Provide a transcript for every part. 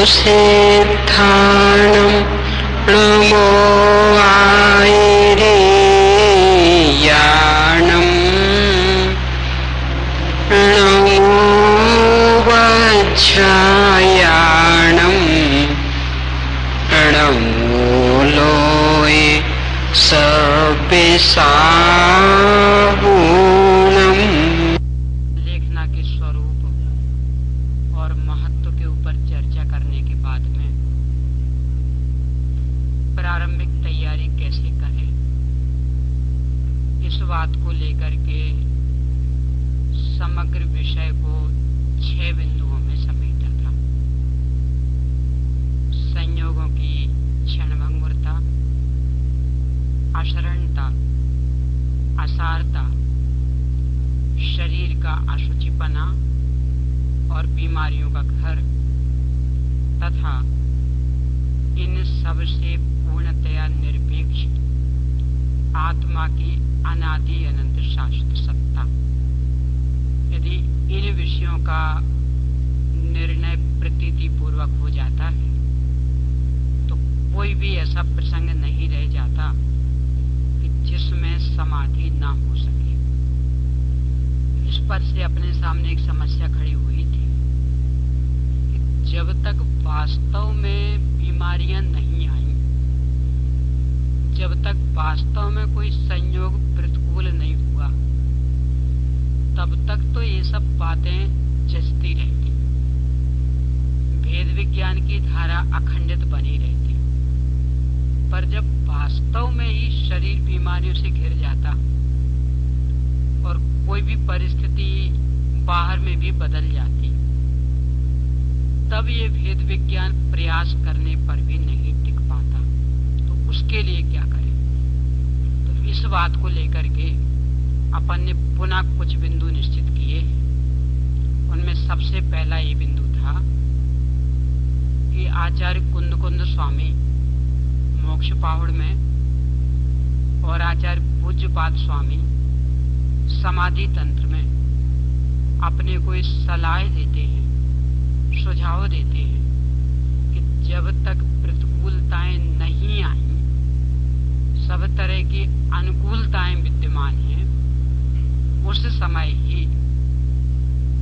सिद्धाणं नमो आयिरेयाणं नमो वज्रायाणं नमो लोये सपिसाहूणम्। लेखना के स्वरूप और महत्व के ऊपर चर्चा करने के बाद में प्रारंभिक तैयारी कैसे करें, इस बात को लेकर के समग्र विषय को 6 बिंदुओं में समेटा था। संयोगों की क्षणभंगुरता, अशरणता, असारता, शरीर का अशुचिपना और बीमारियों का घर तथा इन सब से पूर्णतया निरपेक्ष आत्मा की अनादि अनंत शाश्वत सत्ता। यदि इन विषयों का निर्णय प्रतीति पूर्वक हो जाता है तो कोई भी ऐसा प्रसंग नहीं रह जाता कि जिसमें समाधि ना हो सके। इस पर से अपने सामने एक समस्या खड़ी हुई थी कि जब तक वास्तव में बीमारियां नहीं आई, जब तक वास्तव में कोई संयोग प्रतिकूल नहीं हुआ, तब तक तो ये सब बातें जचती रहती, भेद विज्ञान की धारा अखंडित बनी रहती। पर जब वास्तव में ही शरीर बीमारियों से घिर जाता और कोई भी परिस्थिति बाहर में भी बदल जाती, तब ये भेद विज्ञान प्रयास करने पर भी नहीं टिक पाता। तो उसके लिए क्या करें? तो इस बात को लेकर के अपन ने पुनः कुछ बिंदु निश्चित किए। उनमें सबसे पहला ये बिंदु था कि आचार्य कुंद स्वामी मोक्ष पहाड़ में और आचार्य पूज्यपाद स्वामी समाधि तंत्र में अपने को इस सलाह देते हैं, सुझाव देते हैं कि जब तक प्रतिकूलताएं नहीं आई, सब तरह की अनुकूलताएं विद्यमान हैं, उस समय ही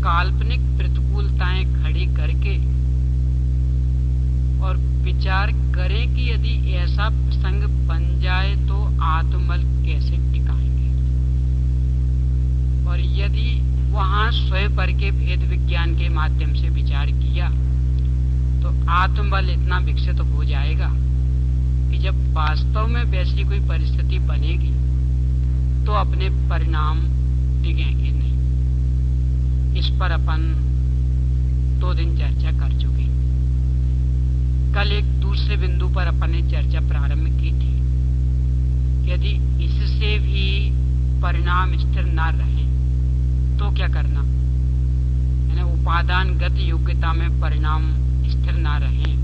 काल्पनिक प्रतिकूलताएं खड़ी करके और विचार करें कि यदि ऐसा प्रसंग बन जाए तो आत्मबल कैसे टिकाएंगे, और यदि वहां स्वयं पर के भेद विज्ञान के माध्यम से विचार किया तो आत्मबल इतना विकसित हो जाएगा कि जब वास्तव में वैसी कोई परिस्थिति बनेगी तो अपने परिणाम दिखेंगे नहीं। इस पर अपन 2 दिन चर्चा कर चुके। कल एक दूसरे बिंदु पर अपन ने चर्चा प्रारंभ की थी कि यदि इससे भी परिणाम स्थिर न रहे तो क्या करना, यानी उपादानगत योग्यता में परिणाम स्थिर न रहे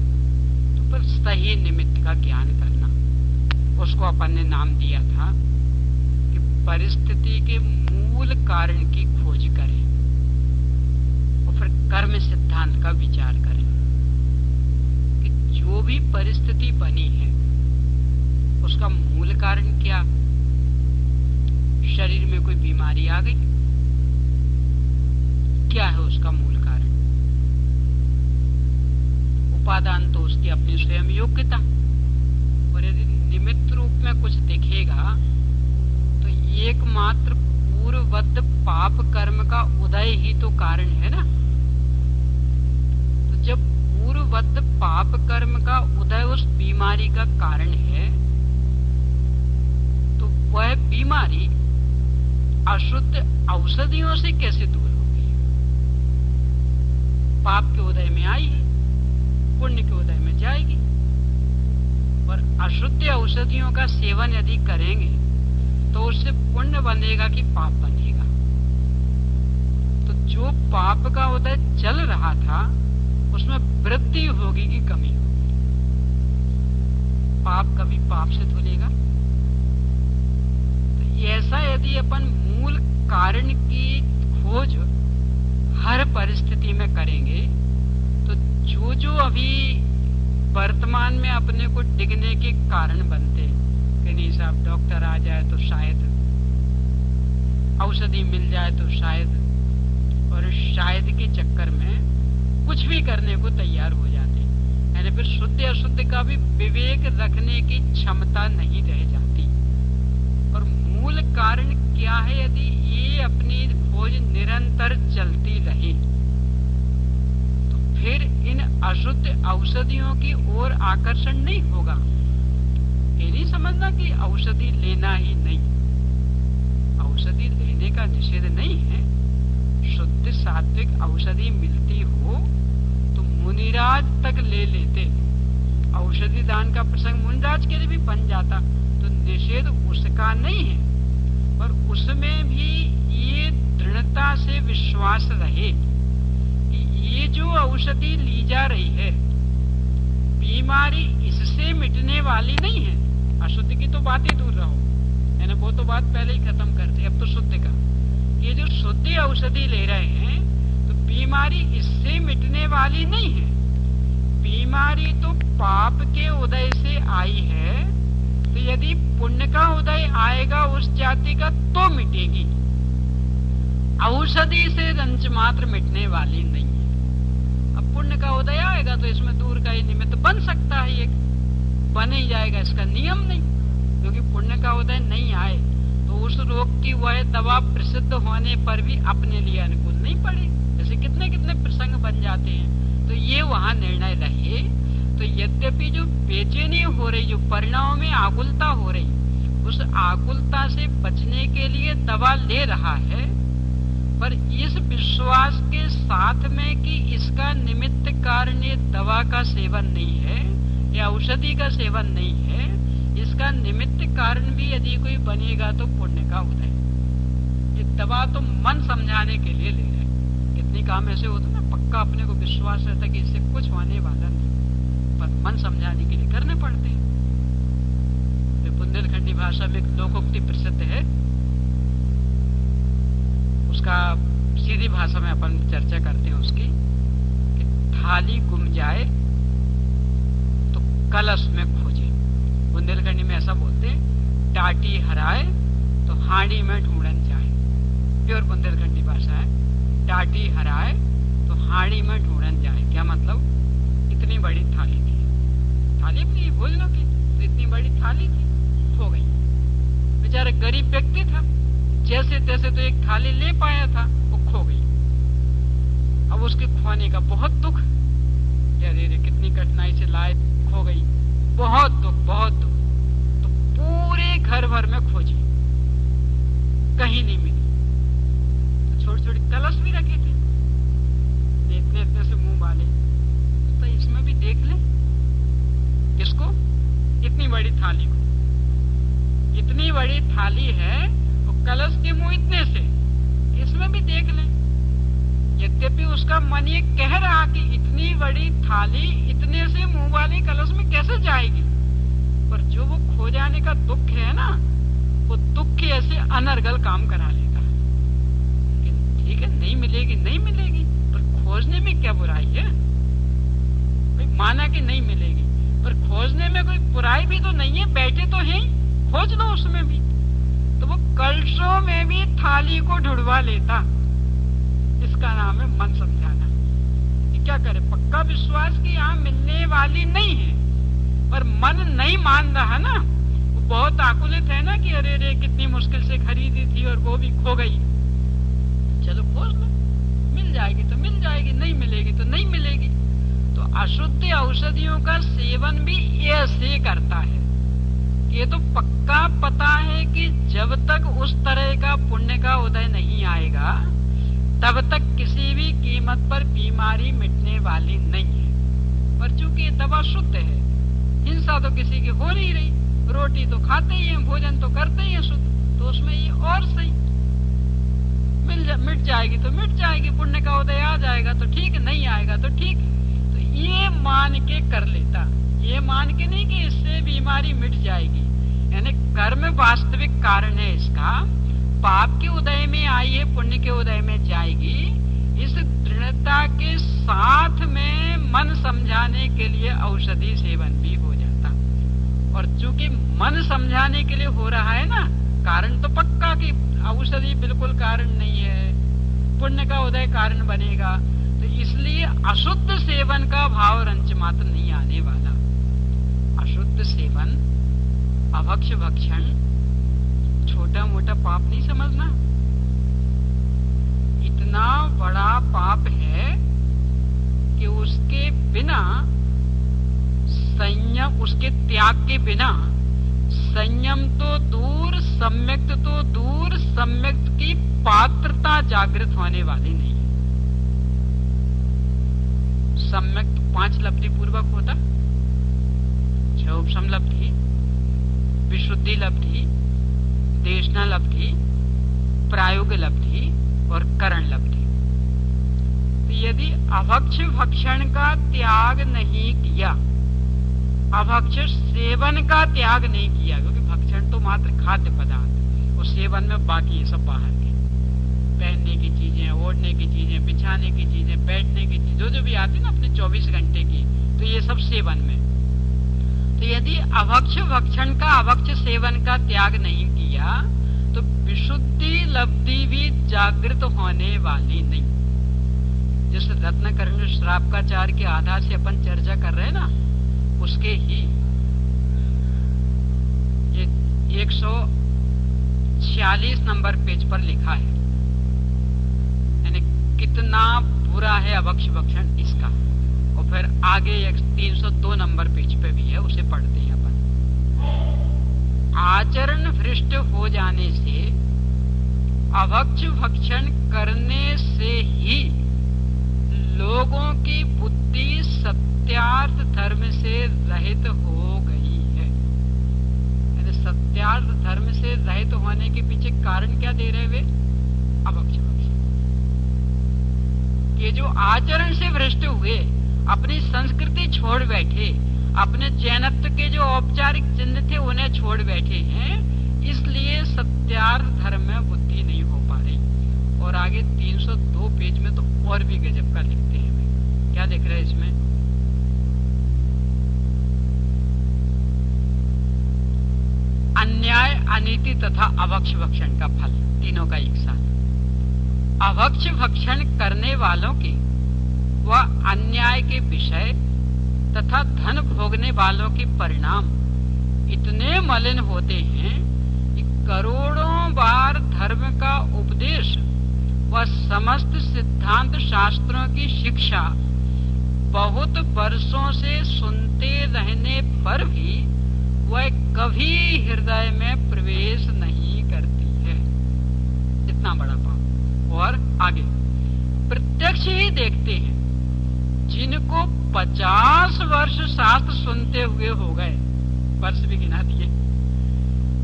तो पर सही निमित्त का ज्ञान करना। उसको अपन ने नाम दिया था कि परिस्थिति के मूल कारण की खोज करें और फिर कर्म सिद्धांत का विचार करें कि जो भी परिस्थिति बनी है उसका मूल कारण क्या। शरीर में कोई बीमारी आ गई, क्या है उसका मूल कारण? उपादान तो उसकी अपनी स्वयं योग्यता, और यदि निमित्त रूप में कुछ दिखेगा तो एकमात्र पूर्ववत पाप कर्म का उदय ही तो कारण है ना। तो जब पूर्ववत पाप कर्म का उदय उस बीमारी का कारण है तो वह बीमारी अशुद्ध औषधियों से कैसे दूर होगी? पाप के उदय में आई है, पुण्य के उदय में जाएगी। और अशुद्ध औषधियों का सेवन यदि करेंगे तो उससे पुण्य बनेगा कि पाप बनेगा? तो जो पाप का उदय चल रहा था उसमें वृद्धि होगी कि कमी होगी? पाप कभी पाप से धुलेगा? तो ऐसा यदि अपन मूल कारण की खोज हर परिस्थिति में करेंगे तो जो जो अभी वर्तमान में अपने को डिगने के कारण बनते कि नहीं साहब डॉक्टर आ जाए तो शायद, औषधि मिल जाए तो शायद, और शायद के चक्कर में कुछ भी करने को तैयार हो जाते हैं। यानी फिर शुद्ध अशुद्ध का भी विवेक रखने की क्षमता नहीं रह जाती। और मूल कारण क्या है? यदि ये अपनी खोज निरंतर चलती रहे तो फिर इन अशुद्ध औषधियों की ओर आकर्षण नहीं होगा। ये नहीं समझना कि औषधि लेना ही नहीं, औषधि लेने का निषेध नहीं है। शुद्ध सात्विक औषधि मिलती हो तो मुनिराज तक ले लेते। औषधि दान का प्रसंग मुनिराज के लिए भी बन जाता, तो निषेध उसका नहीं है, पर उसमें भी ये दृढ़ता से विश्वास रहे कि ये जो औषधि ली जा रही है बीमारी इससे मिटने वाली नहीं है। अशुद्ध की तो बात ही दूर रहो, यानी वो तो बात पहले ही खत्म कर दी। अब तो शुद्ध का, ये जो शुद्ध औषधि ले रहे हैं तो बीमारी इससे मिटने वाली नहीं है। बीमारी तो पाप के उदय से आई है, तो यदि पुण्य का उदय आएगा उस जाति का तो मिटेगी। औषधि से रंच मात्र मिटने वाली नहीं है। अब पुण्य का उदय आएगा तो इसमें दूर का ही निमित्त बन सकता है, एक बन ही जाएगा, इसका नियम नहीं। क्योंकि पुण्य का उदय नहीं आए तो उस रोग की वह दवा प्रसिद्ध होने पर भी अपने लिए अनुकूल नहीं पड़े। जैसे कितने कितने प्रसंग बन जाते हैं। तो ये वहां निर्णय रहे। तो यद्यपि जो बेचैनी हो रही, जो परिणाम में आकुलता हो रही, उस आकुलता से बचने के लिए दवा ले रहा है, पर इस विश्वास के साथ में कि इसका निमित्त कारण ये दवा का सेवन नहीं है या औषधि का सेवन नहीं है, इसका निमित्त कारण भी यदि कोई बनेगा तो पुण्य का उदय। ये दवा तो मन समझाने के लिए ले रहे। कितनी काम ऐसे होते ना, पक्का अपने को विश्वास रहता कि इससे कुछ होने वाला नहीं, पर मन समझाने के लिए करने पड़ते हैं। बुंदेलखंडी भाषा में एक लोकोक्ति प्रसिद्ध है, उसका सीधी भाषा में अपन चर्चा करते हैं उसकी, कि थाली गुम जाए तो कलश में खोजे। बुंदेलखंडी में ऐसा बोलते हैं, टाटी हराए तो हांडी में ढूंढन जाए। प्योर बुंदेलखंडी भाषा है, टाटी हराए तो हांडी में ढूंढन जाए। क्या मतलब? इतनी बड़ी थाली थी, थाली अपनी भोजनों की, तो इतनी बड़ी थाली थी, खो गई। बेचारा गरीब व्यक्ति था, जैसे तैसे तो एक थाली ले पाया था, वो खो गई। अब उसके खोने का बहुत दुख, अरे कितनी कठिनाई से लाए, खो गई, बहुत दुख, बहुत दुख। तो पूरे घर भर में खोजी, कहीं नहीं मिली। तो छोटे छोटे कलश भी रखे थे, इतने इतने से मुंह वाले, तो इसमें भी देख ले। किसको? इतनी बड़ी थाली को। इतनी बड़ी थाली है, कलश के मुंह इतने से, इसमें भी देख ले। यद्यपि उसका मन ये कह रहा कि इतनी बड़ी थाली इतने से मुंह वाले कलश में कैसे जाएगी, पर जो वो खो जाने का दुख है ना, वो दुख ऐसे अनर्गल काम करा लेता है कि ठीक है नहीं मिलेगी, नहीं मिलेगी, पर खोजने में क्या बुराई है? भाई माना कि नहीं मिलेगी, पर खोजने में कोई बुराई भी तो नहीं है, बैठे तो हैं, खोज लो उसमें भी। तो वो कलशों में भी थाली को ढूंढवा लेता। इसका नाम है मन समझाना। कि क्या करे? पक्का विश्वास कि यहाँ मिलने वाली नहीं है, पर मन नहीं मान रहा ना, वो बहुत आकुलित है ना कि अरे रे कितनी मुश्किल से खरीदी थी और वो भी खो गई। चलो खोज लो, मिल जाएगी तो मिल जाएगी, नहीं मिलेगी तो नहीं मिलेगी। तो अशुद्ध औषधियों का सेवन भी ऐसे करता है। ये तो पक्का पता है कि जब तक उस तरह का पुण्य का उदय नहीं आएगा, तब तक किसी भी कीमत पर बीमारी मिटने वाली नहीं है। पर चूंकि दवा शुद्ध है, हिंसा तो किसी की हो नहीं रही, रोटी तो खाते ही हैं, भोजन तो करते ही हैं शुद्ध, तो उसमें ये और सही मिट जाएगी तो मिट जाएगी, पुण्य का उदय आ जाएगा तो ठीक, नहीं आएगा तो ठीक। तो ये मान के कर लेता, ये मान के नहीं कि इससे बीमारी मिट जाएगी। यानी कर्म वास्तविक कारण है इसका, पाप के उदय में आई है, पुण्य के उदय में जाएगी। इस दृढ़ता के साथ में मन मन समझाने के लिए औषधि सेवन भी हो जाता। और चूंकि मन समझाने के लिए हो रहा है ना, कारण तो पक्का कि औषधि बिल्कुल कारण नहीं है, पुण्य का उदय कारण बनेगा, तो इसलिए अशुद्ध सेवन का भाव रंच मात्र नहीं आने वाला। अशुद्ध सेवन, अभक्ष भक्षण छोटा मोटा पाप नहीं समझना, इतना बड़ा पाप है कि उसके बिना संयम, उसके त्याग के बिना संयम तो दूर, सम्यक्त तो दूर, सम्यक्त की पात्रता जागृत होने वाली नहीं। सम्यक्त 5 लब्धि पूर्वक होता, 6 उपशम लब्धि, विशुद्धि लब्धि, देशना लब्धि, प्रायोग लब्धि और करण लब्धि। तो यदि अभक्ष भक्षण का त्याग नहीं किया, अभक्ष सेवन का त्याग नहीं किया, क्योंकि भक्षण तो मात्र खाद्य पदार्थ, और सेवन में बाकी ये सब बाहर के, पहनने की चीजें, ओढ़ने की चीजें, बिछाने की चीजें, बैठने की चीजें, जो भी आती है ना अपने 24 घंटे की, तो ये सब सेवन में। तो यदि अभक्ष भक्षण का, अभक्ष सेवन का त्याग नहीं किया तो विशुद्धि लब्धि भी जागृत होने वाली नहीं। जिस रत्नकर्ण श्रावकाचार के आधार से अपन चर्चा कर रहे हैं ना, उसके ही 146 नंबर पेज पर लिखा है, यानी कितना बुरा है अभक्ष भक्षण इसका। और फिर आगे 302 नंबर पेज पे भी है, उसे पढ़ते हैं अपन। आचरण भ्रष्ट हो जाने से, अभक्ष भक्षण करने से ही लोगों की बुद्धि सत्यार्थ धर्म से रहित हो गई है। यानी सत्यार्थ धर्म से रहित होने के पीछे कारण क्या दे रहे वे? अभक्ष भक्षण। ये जो आचरण से भ्रष्ट हुए, अपनी संस्कृति छोड़ बैठे, अपने जैनत्व के जो औपचारिक चिन्ह थे उन्हें छोड़ बैठे हैं, इसलिए सत्यार्थ धर्म में बुद्धि नहीं हो पा रही। और आगे 302 पेज में तो और भी गजब का लिखते हैं। क्या लिख रहे हैं इसमें? अन्याय, अनीति तथा अभक्ष भक्षण का फल, तीनों का एक साथ। अभक्ष भक्षण करने वालों के व अन्याय के विषय तथा धन भोगने वालों के परिणाम इतने मलिन होते हैं कि करोड़ों बार धर्म का उपदेश व समस्त सिद्धांत शास्त्रों की शिक्षा बहुत वर्षों से सुनते रहने पर भी वह कभी हृदय में प्रवेश नहीं करती है। इतना बड़ा पाप। और आगे प्रत्यक्ष ही देखते हैं, जिनको 50 वर्ष शास्त्र सुनते हुए हो गए, वर्ष भी गिना दिए,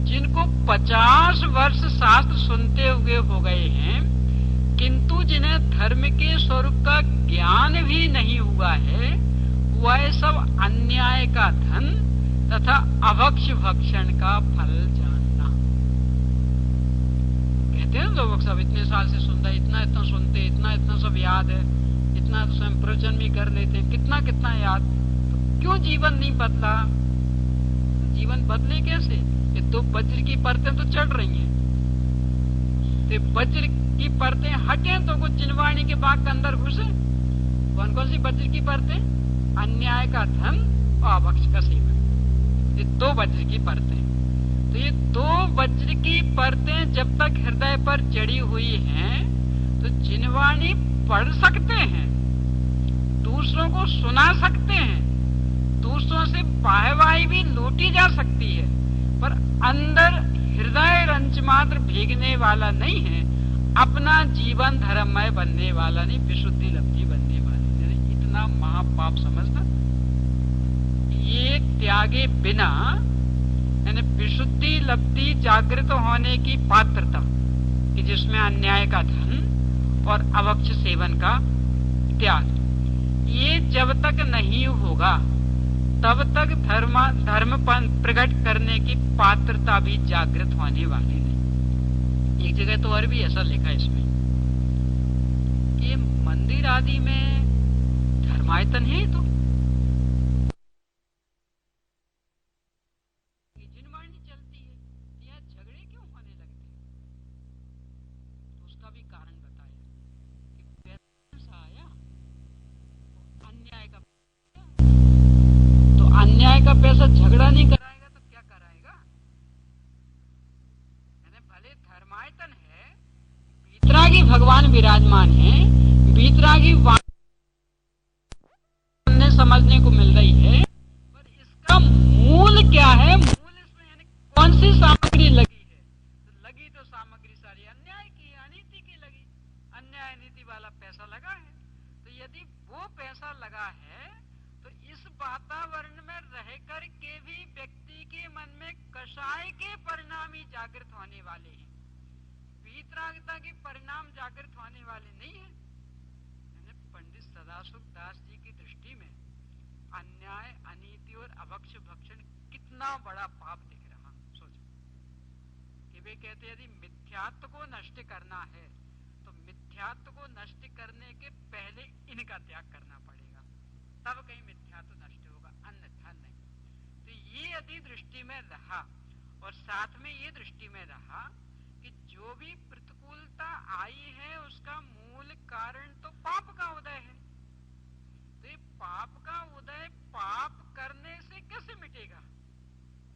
जिनको 50 वर्ष शास्त्र सुनते हुए हो गए हैं, किंतु जिन्हें धर्म के स्वरूप का ज्ञान भी नहीं हुआ है, वह सब अन्याय का धन तथा अभक्ष भक्षण का फल जानना। कहते हैं लोग सब इतने साल से सुनते, इतना इतना सुनते, इतना इतना सब याद है, इतना तो स्वयं प्रवचन भी कर लेते हैं, कितना कितना याद, तो क्यों जीवन नहीं बदला? जीवन बदले कैसे? ये तो वज्र की परतें तो चढ़ रही हैं, तो वज्र की परतें हटे तो कुछ जिनवाणी के बाग के अंदर घुसे। कौन कौन सी वज्र की परतें? अन्याय का धन और अभक्ष का सेवन, ये 2 वज्र की परतें। तो ये 2 वज्र की परतें जब तक हृदय पर चढ़ी हुई हैं, तो जिनवाणी पढ़ सकते हैं, दूसरों को सुना सकते हैं, दूसरों से वाहवाही भी लूटी जा सकती है, पर अंदर हृदय रंच मात्र भीगने वाला नहीं है, अपना जीवन धर्ममय बनने वाला नहीं, विशुद्धि लब्धि बनने वाला नहीं। इतना महापाप समझना। ये त्यागे बिना, यानी विशुद्धि लब्धि जागृत होने की पात्रता, कि जिसमें अन्याय का धन और अभक्ष सेवन का त्याग, ये जब तक नहीं होगा तब तक धर्म प्रकट करने की पात्रता भी जागृत होने वाली नहीं। एक जगह तो और भी ऐसा लिखा इसमें, ये मंदिर आदि में धर्मायतन है, तो अन्याय का पैसा झगड़ा नहीं कराएगा तो क्या कराएगा? यानी भले धर्मायतन है, वीतरागी भगवान विराजमान है, वीतरागी समझने को मिल रही है, पर इसका मूल क्या है? मूल इसमें यानी कौन सी सामग्री लगी है? तो लगी तो सामग्री सारी अन्याय की, अनीति की लगी, अन्याय नीति वाला पैसा लगा है। तो यदि वो पैसा लगा है तो इस वातावरण में रह कर के भी व्यक्ति के मन में कषाय के परिणाम ही जागृत होने वाले हैं, वीतरागता के परिणाम जागृत होने वाले नहीं है। पंडित सदाशिव दास जी की दृष्टि में अन्याय, अनीति और अभक्ष भक्षण कितना बड़ा पाप दिख रहा। सोचो कि वे कहते यदि मिथ्यात्व को नष्ट करना है तो मिथ्यात्व को नष्ट करने के पहले इनका त्याग करना पड़ेगा, तब कहीं मिथ्यात्व नष्ट होगा, अन्यथा नहीं। तो ये यदि दृष्टि में रहा और साथ में ये दृष्टि में रहा कि जो भी प्रतिकूलता आई है उसका मूल कारण तो पाप का उदय है, तो ये पाप का उदय पाप करने से कैसे मिटेगा?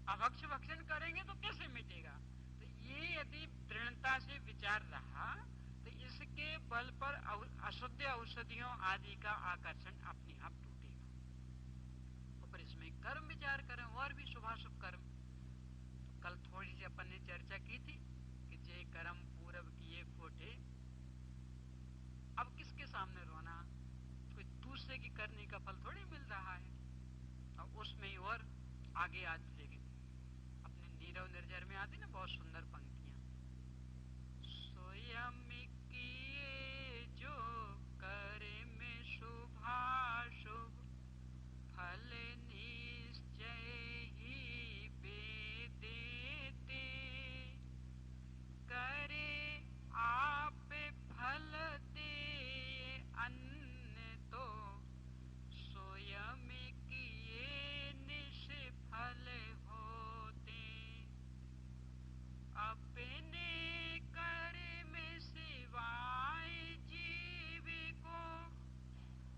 अभक्ष भक्षण करेंगे तो कैसे मिटेगा? तो ये यदि दृढ़ता से विचार रहा तो इसके बल पर अशुद्ध औषधियों आदि का आकर्षण अपने आप टूटेगा। ऊपर इसमें कर्म विचार करें और भी शुभाशुभ कर्म। तो कल थोड़ी सी अपन ने चर्चा की थी कि जे कर्म पूर्व किए खोटे, अब किसके सामने रोना? कोई दूसरे की करने का फल थोड़ी मिल रहा है। और उसमें ही और आगे आज लेंगे, अपने नीरव निर्जर में आती ना बहुत सुंदर पंक्तियां, स्वयं किए जो करे में शुभाशुभ फल निश्चय ही देते, करे आप फल दे अन्य तो स्वयं किए निष्फल होते, अपने कर्म सिवाय जीव को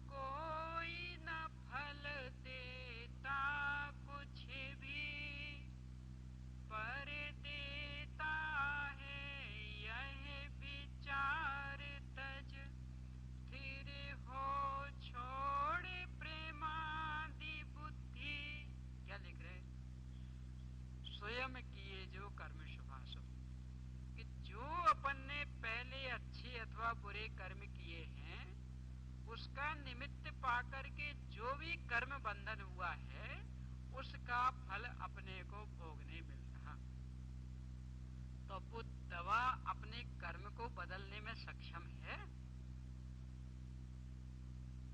कोई न फल देता कुछ भी, पर देता है यह विचार तज स्थिर हो छोड़ प्रेमादि बुद्धि। क्या लिख रहे? स्वयं किए जो कर्म शुभाशुभ, कि जो अपन ने पहले अच्छे अथवा बुरे कर्म किए हैं उसका निमित्त पाकर के जो भी कर्म बंधन हुआ है उसका फल अपने को भोगने मिल रहा। तो वो दवा अपने कर्म को बदलने में सक्षम है?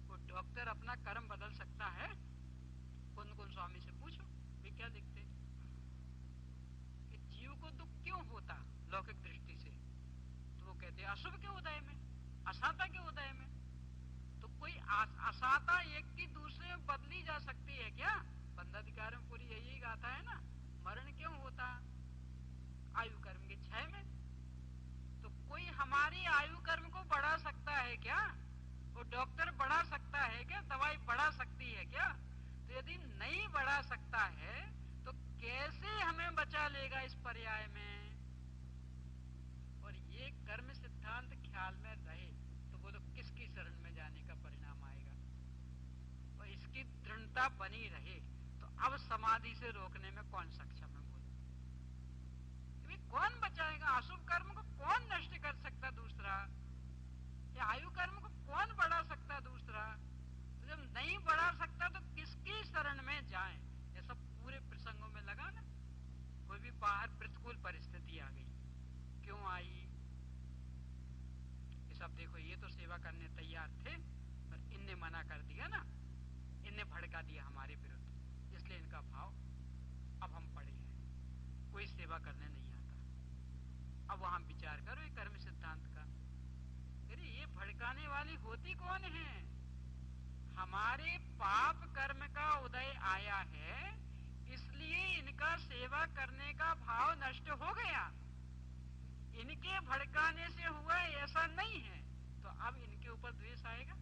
वो डॉक्टर अपना कर्म बदल सकता है? कौन कौन स्वामी से पूछो, वे क्या लिखते कि जीव को दुख क्यों होता लौकिक दृष्टि से? तो वो कहते अशुभ के उदय में, असाता के उदय में। तो कोई असाता एक की दूसरे में बदली जा सकती है क्या? बंधाधिकार में पूरी यही गाथा है ना, मरण क्यों होता? आयु कर्म के क्षय में। तो कोई हमारी आयु कर्म को बढ़ा सकता है क्या? वो डॉक्टर बढ़ा सकता है क्या? दवाई बढ़ा सकती है क्या? तो यदि नहीं बढ़ा सकता है तो कैसे हमें बचा लेगा इस पर्याय में? और ये कर्म सिद्धांत ख्याल में रहे तो बोलो किसकी शरण में जाने का परिणाम आएगा? और इसकी दृढ़ता बनी रहे तो अब समाधि से रोकने में कौन सक्षम है? बोलो कौन बचाएगा? अशुभ कर्म को कौन नष्ट कर सकता दूसरा? या आयु कर्म को कौन बढ़ा सकता दूसरा? तो जब नहीं बढ़ा सकता तो किसकी शरण में जाए? ये सब पूरे प्रसंगों में लगा ना। कोई भी बाहर प्रतिकूल परिस्थिति आ गई, क्यों आई? ये सब देखो, ये तो सेवा करने तैयार थे पर इनने मना कर दिया ना, इनने भड़का दिया हमारे विरुद्ध, इसलिए इनका भाव अब हम पड़े हैं, कोई सेवा करने नहीं आता। अब वहां विचार करो ये कर्म सिद्धांत का। अरे ये भड़काने वाली होती कौन है? हमारे पाप कर्म का उदय आया है इसलिए इनका सेवा करने का भाव नष्ट हो गया। इनके भड़काने से हुआ ऐसा नहीं है, तो अब इनके ऊपर द्वेष आएगा?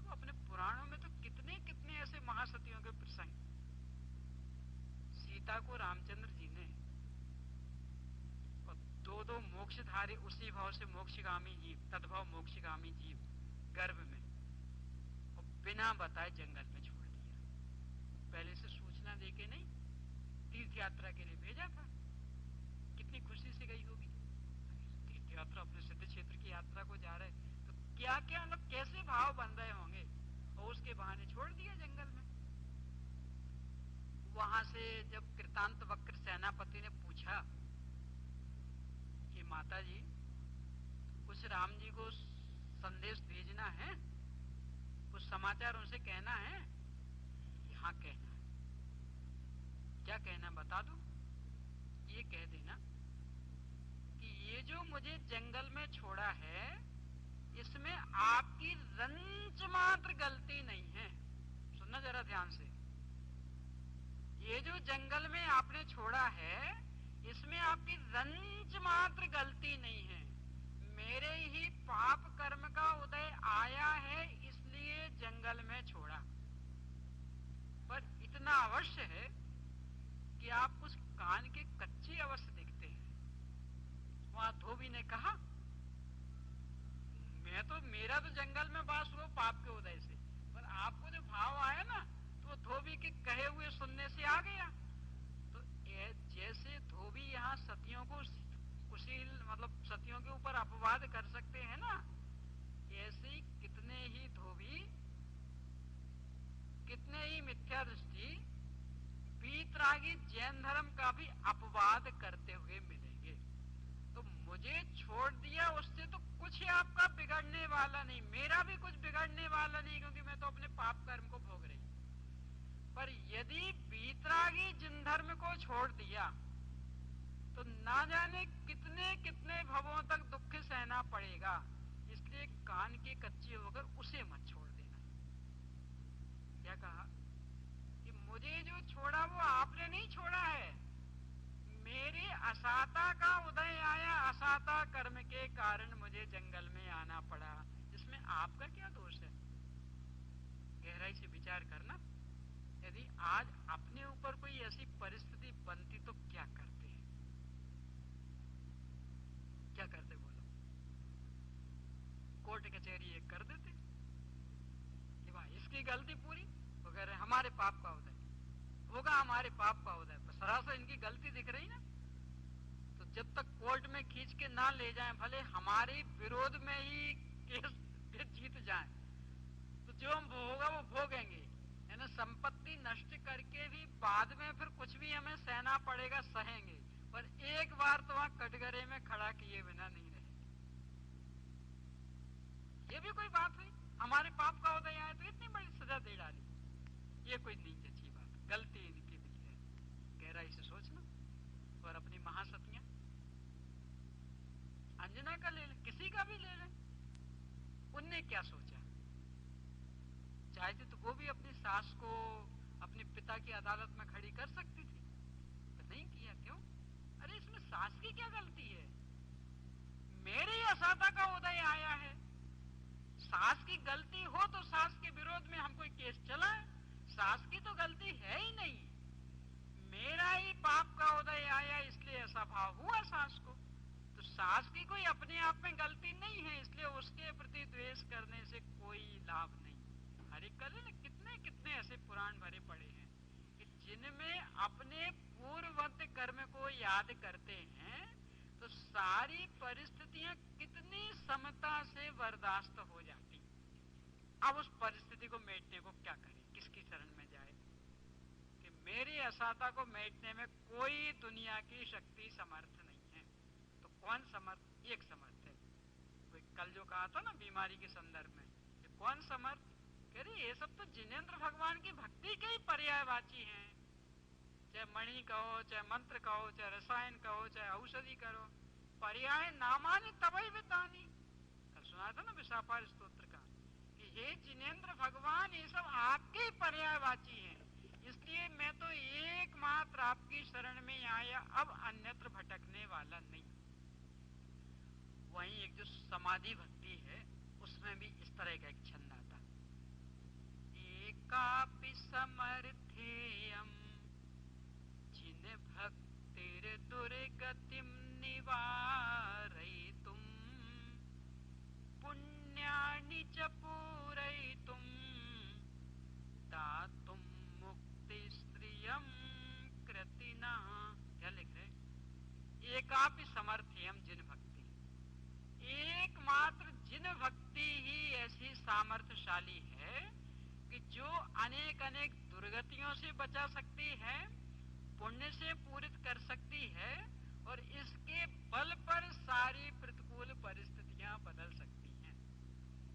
देखो अपने पुराणों में तो कितने कितने ऐसे महासतियों के प्रसंग। सीता को रामचंद्र जी ने और दो दो मोक्षधारी उसी भाव से मोक्षगामी जीव, तद्भाव मोक्षगामी जीव गर्भ में और बिना बताए जंगल में छोड़ दिया। पहले से सूचना देके नहीं, तीर्थ यात्रा के लिए भेजा था। कितनी खुशी से गई होगी तीर्थ यात्रा, अपने सिद्ध क्षेत्र की यात्रा को जा रहे, तो क्या क्या मतलब कैसे भाव बन रहे होंगे, और उसके बहाने छोड़ दिया जंगल में। वहां से जब कृतांत वक्र सेनापति ने पूछा कि माता जी कुछ राम जी को संदेश भेजना है, कुछ समाचार उनसे कहना है। यहाँ कहना है। क्या कहना बता दो। ये कह देना कि ये जो मुझे जंगल में छोड़ा है इसमें आपकी रंच मात्र गलती नहीं है। सुनना जरा ध्यान से। ये जो जंगल में आपने छोड़ा है इसमें आपकी रंच मात्र गलती नहीं है। मेरे ही पाप कर्म का उदय आया है इसलिए जंगल में छोड़ा। पर इतना अवश्य है कि आप कुछ कान के कच्चे अवश्य दिखते हैं। वहां धोबी ने कहा मेरा तो जंगल में वास हुआ पाप के उदय से, पर आपको जो भाव आया ना तो वो धोबी के कहे हुए सुनने से आ गया। तो जैसे धोबी यहाँ सतियों को कुशील मतलब सतियों के ऊपर अपवाद कर सकते हैं ना, ऐसे ही कितने ही धोबी, कितने ही मिथ्या दृष्टि वीतरागी जैन धर्म का भी अपवाद करते हुए मिलेंगे। तो मुझे छोड़ दिया उससे तो कुछ ही आपका बिगड़ने वाला नहीं, मेरा भी कुछ बिगड़ने वाला नहीं, क्योंकि मैं तो अपने पाप कर्म को भोग रही। पर यदि वीतरागी जिन धर्म को छोड़ दिया तो ना जाने कितने कितने भवों तक दुख सहना पड़ेगा। इसलिए कान के कच्चे होकर उसे मत छोड़ देना। क्या कहा कि मुझे जो छोड़ा वो आपने नहीं छोड़ा है, मेरे असाता का उदय आया, असाता कर्म के कारण मुझे जंगल में आना पड़ा। इसमें आपका क्या दोष है? गहराई से विचार करना। यदि आज अपने ऊपर कोई ऐसी परिस्थिति बनती तो क्या करते हैं? क्या करते बोलो? कोर्ट कचहरी एक कर देते कि भाई इसकी गलती पूरी अगर हमारे पाप का उदय होगा, हमारे पाप का उदय सरासर इनकी गलती दिख रही ना, तो जब तक कोर्ट में खींच के ना ले जाएं, भले हमारे विरोध में ही केस जीत जाएं, तो जो हम होगा वो भोगेंगे। यानी संपत्ति नष्ट करके भी बाद में फिर कुछ भी हमें सहना पड़ेगा, सहेंगे, पर एक बार तो वहां कटघरे में खड़ा किए बिना नहीं रहेंगे। ये भी कोई बात हुई? हमारे पाप का उदय आए तो इतनी बड़ी सजा दे डाली, ये कोई नहीं अच्छी बात, गलती इनकी भी है। गहराई से सोचना। और अपनी महासतियां अंजना का ले लें, किसी का भी ले लें, उनने क्या सोचा? चाहती तो वो भी अपनी सास को अपने पिता की अदालत में खड़ी कर सकती थी, तो नहीं किया। क्यों? अरे इसमें सास की क्या गलती है? मेरे असाता का उदय आया है, सास की गलती हो तो सास के विरोध में हम कोई केस चलाएं। सास की तो गलती है ही नहीं, मेरा ही पाप का उदय आया इसलिए ऐसा भाव हुआ सास को। तो सास की कोई अपने आप में गलती नहीं है, इसलिए उसके प्रति द्वेष करने से कोई लाभ नहीं। हरे कल कितने कितने ऐसे पुराण भरे पड़े हैं कि जिनमें अपने पूर्ववर्ती कर्म को याद करते हैं तो सारी परिस्थितियां कितनी समता से बर्दाश्त हो जाती। अब उस परिस्थिति को मेटने को क्या करें, किसकी शरण में जाए? कि मेरी असाता को मेटने में कोई दुनिया की शक्ति समर्थ नहीं है। तो कौन समर्थ? एक समर्थ है। कोई कल जो कहा था ना बीमारी के संदर्भ में, कि कौन समर्थ? कह रही ये सब तो जिनेंद्र भगवान की भक्ति के ही पर्यायवाची हैं। चाहे मणि कहो, चाहे मंत्र कहो, चाहे रसायन कहो, चाहे औषधि करो, पर्याय नामानि तबई वितानी। कल सुना था ना विशापार स्तोत्र का कि हे जिनेंद्र भगवान ये सब आपके ही पर्यायवाची हैं, इसलिए मैं तो एकमात्र आपकी शरण में आया, अब अन्यत्र भटकने वाला नहीं। वहीं एक जो समाधि भक्ति है उसमें भी इस तरह का एक छंद आता, एकापि समर्थेयम् जिन भक्तिर दुर्गतिम निवारयितुम् पुण्यानि च पूरयितुम् दातुं मुक्ति स्त्रियं कृतिना। क्या लिख रहे? एकापि समर्थेयम जिन भक्ति, एकमात्र जिन भक्ति ही ऐसी सामर्थ्यशाली है कि जो अनेक अनेक दुर्गतियों से बचा सकती है, पुण्य से पूरित कर सकती है और इसके बल पर सारी प्रतिकूल परिस्थितियां बदल सकती हैं।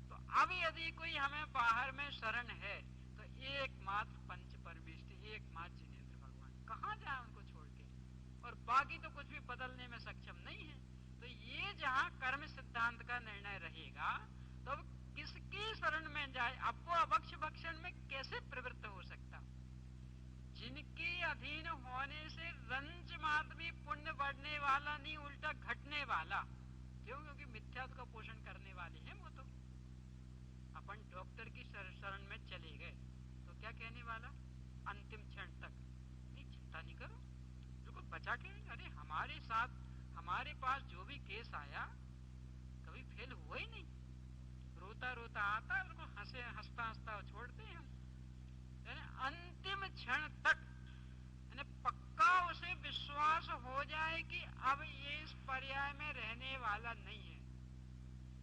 तो अब यदि कोई हमें बाहर में शरण है तो एकमात्र पंच परमेष्ठी, एकमात्र जिनेंद्र भगवान। कहाँ जाए उनको छोड़ के? और बाकी तो कुछ भी बदलने में सक्षम नहीं है। तो ये जहाँ कर्म सिद्धांत का निर्णय रहेगा तो अब किसकी शरण में जाए? अब वो अभक्ष भक्षण में कैसे प्रवृत्त हो सकता? जिनके अधीन होने से रंज मात्र भी पुण्य बढ़ने वाला नहीं, उल्टा घटने वाला। क्यों? क्योंकि मिथ्यात्व का पोषण करने वाले हैं वो। तो अपन डॉक्टर की शरण में चले गए तो क्या कहने वाला? अंतिम क्षण तक नहीं, चिंता नहीं करो, बिल्कुल बचा के नहीं। अरे हमारे साथ, हमारे पास जो भी केस आया कभी फेल हुआ ही नहीं। रोता रोता आता, बिल्कुल हंसे, हंसता हंसता छोड़ते हैं हम। अंतिम क्षण तक पक्का उसे विश्वास हो जाए कि अब ये इस पर्याय में रहने वाला नहीं है,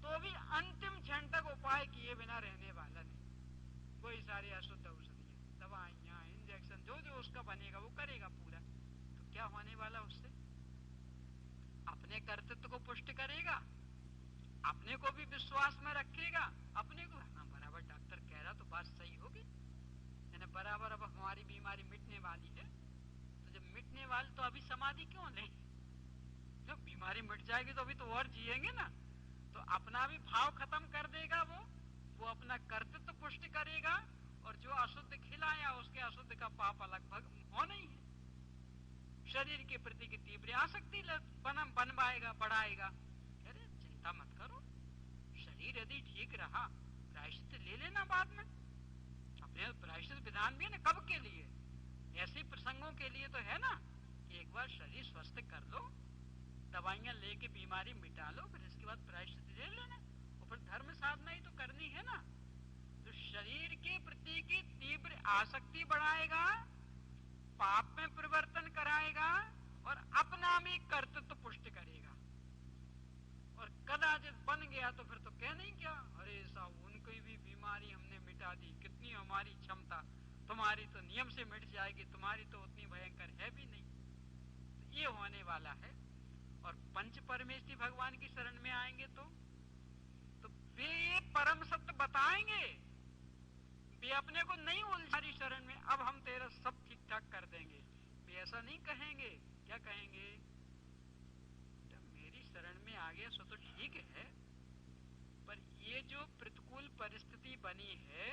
तो भी अंतिम क्षण तक उपाय किए बिना रहने वाला नहीं। कोई सारी अशुद्ध औषधियां, दवाइयां, इंजेक्शन, जो जो उसका बनेगा वो करेगा पूरा। तो क्या होने वाला उससे? अपने कर्तृत्व को पुष्ट करेगा, अपने को भी विश्वास में रखेगा, अपने को हाँ बराबर डॉक्टर कह रहा तो बात सही होगी, यानी बराबर अब हमारी बीमारी मिटने वाली है। तो जब मिटने वाली तो अभी समाधि क्यों लें? जब बीमारी मिट जाएगी तो अभी तो और जिएंगे ना। तो अपना भी भाव खत्म कर देगा वो अपना कर्तृत्व पुष्ट करेगा और जो अशुद्ध खिलाया उसके अशुद्ध का पाप अलग होना ही है। शरीर के प्रति की तीव्र आसक्ति बनवाएगा, बढ़ाएगा। अरे चिंता मत करो, शरीर यदि ठीक रहा प्रायश्चित ले लेना बाद में। अपने प्रायश्चित विधान भी है ना, कब के लिए? ऐसे प्रसंगों के लिए तो है ना कि एक बार शरीर स्वस्थ कर लो, दवाइयां लेके बीमारी मिटा लो, फिर इसके बाद प्रायश्चित ले लेना। और फिर धर्म साधना ही तो करनी है ना। तो शरीर के प्रति की तीव्र आसक्ति बढ़ाएगा, पाप में परिवर्तन कराएगा और अपना भी कर्तृत्व पुष्ट करेगा। और कदाचित बन गया तो फिर तो कह नहीं क्या, अरे साहब उनकी भी बीमारी हमने मिटा दी, कितनी हमारी क्षमता, तुम्हारी तो नियम से मिट जाएगी, तुम्हारी तो उतनी भयंकर है भी नहीं। तो ये होने वाला है। और पंच परमेष्ठी भगवान की शरण में आएंगे तो वे ये परम सत्य बताएंगे, वे अपने को नहीं उलझारी शरण में अब हम तेरा सब ठीक ठाक कर देंगे। वे ऐसा नहीं कहेंगे। क्या कहेंगे? जब मेरी शरण में आ गया सो तो ठीक है, पर ये जो प्रतिकूल परिस्थिति बनी है,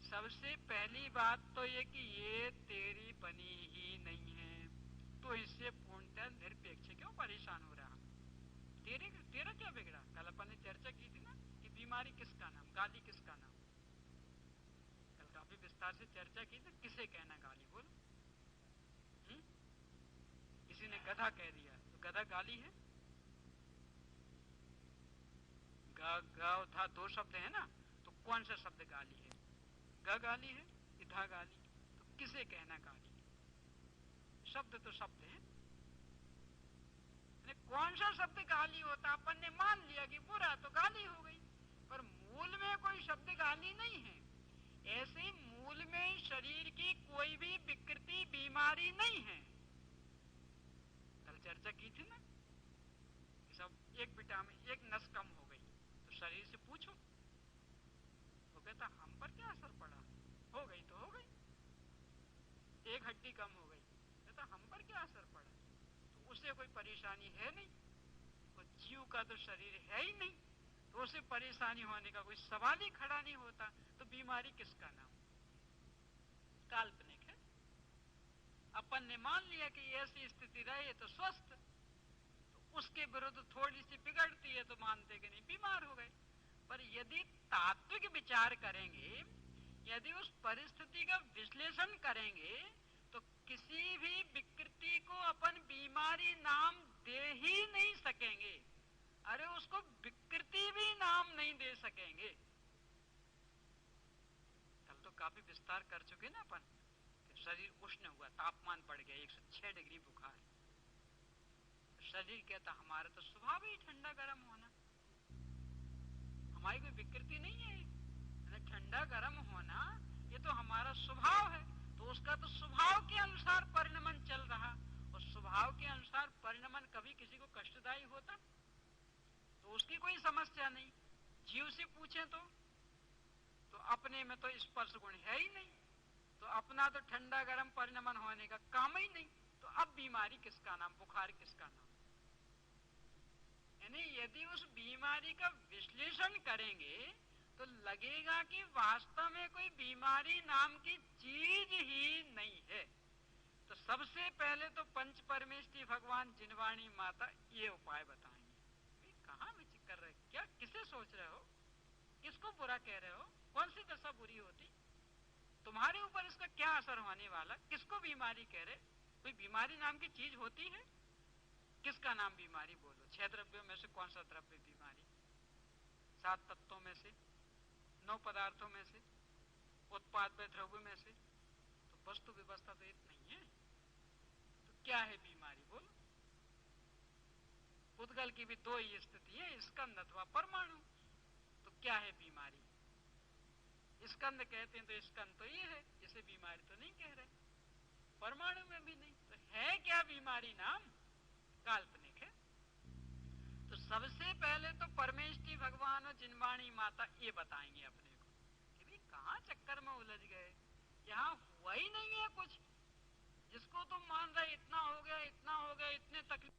सबसे पहली बात तो ये कि ये तेरी बनी ही नहीं है, तो इससे पूर्णतः निरपेक्ष क्यों परेशान हो रहा? तेरा क्या बिगड़ा? कल अपन ने चर्चा की थी ना कि बीमारी किसका नाम, गाली किसका नाम। कल काफी विस्तार से चर्चा की थी, किसे कहना गाली? बोलो। किसी ने गधा कह दिया तो गधा गाली है? गा था दो शब्द है ना, तो कौन सा शब्द गाली है? ग गाली है कि धा गाली? तो किसे कहना गाली? शब्द तो शब्द है। कौन सा शब्द गाली होता? अपन ने मान लिया कि बुरा तो गाली हो गई, पर मूल में कोई शब्द गाली नहीं है। ऐसे मूल में शरीर की कोई भी विकृति, बीमारी नहीं है। कल चर्चा की थी ना कि सब एक विटामिन, एक नस कम हो गई तो शरीर से पूछो, वो कहता हम पर क्या असर पड़ा? हो गई तो हो गई। एक हड्डी कम हो गई, कहता हम पर क्या असर पड़ा? उसे कोई परेशानी है नहीं, तो जीव का तो शरीर है ही नहीं, तो उसे परेशानी होने का कोई सवाल ही खड़ा नहीं होता। तो बीमारी किसका नाम? काल्पनिक है। अपन ने मान लिया कि ऐसी स्थिति रहे तो स्वस्थ, तो उसके विरुद्ध थोड़ी सी बिगड़ती है तो मानते कि नहीं बीमार हो गए। पर यदि तात्विक विचार करेंगे, यदि उस परिस्थिति का विश्लेषण करेंगे तो किसी भी विकृति को अपन बीमारी नाम दे ही नहीं सकेंगे। अरे उसको विकृति भी नाम नहीं दे सकेंगे। कल तो काफी विस्तार कर चुके ना अपन, शरीर उष्ण हुआ, तापमान बढ़ गया 106 डिग्री बुखार। शरीर कहता हमारा तो स्वभाव ही ठंडा गर्म होना, हमारी कोई विकृति नहीं है। ठंडा गर्म होना ये तो हमारा स्वभाव है। तो उसका तो स्वभाव के अनुसार परिणमन चल रहा, और स्वभाव के अनुसार परिणमन कभी किसी को कष्टदायी होता तो उसकी कोई समस्या नहीं। जीव से पूछे तो अपने में तो स्पर्श गुण है ही नहीं, तो अपना तो ठंडा गर्म परिणमन होने का काम ही नहीं। तो अब बीमारी किसका नाम, बुखार किसका नाम? यानी यदि उस बीमारी का विश्लेषण करेंगे तो लगेगा कि वास्तव में कोई बीमारी नाम की चीज ही नहीं है। तो सबसे पहले तो पंच परमेष्ठी भगवान जिनवाणी माता ये उपाय बताएंगे। कहाँ विचार कर रहे, क्या किसे सोच रहे हो, किसको बुरा कह रहे हो, कौन सी दशा बुरी होती, तुम्हारे ऊपर इसका क्या असर होने वाला, किसको बीमारी कह रहे? कोई बीमारी नाम की चीज होती है? किसका नाम बीमारी बोलो? 6 द्रव्यों में से कौन सा द्रव्य बीमारी? 7 तत्वों में से, 9 पदार्थों में से, उत्पाद व द्रव्य में से, तो वस्तु व्यवस्था तो एक नहीं है। तो क्या है बीमारी बोलो? पुद्गल की भी 2 ही स्थिति है, स्कंद अथवा परमाणु। तो क्या है बीमारी? स्कंद कहते हैं तो स्कंद तो ये है, इसे बीमारी तो नहीं कह रहे। परमाणु में भी नहीं, तो है क्या बीमारी नाम? काल्पनिक है। तो सबसे पहले तो परमेष्ठी भगवान और जिनवाणी माता ये बताएंगे अपने को कि भाई कहाँ चक्कर में उलझ गए, यहाँ हुआ ही नहीं है कुछ। जिसको तुम मान रहे इतना हो गया, इतना हो गया, इतने तकलीफ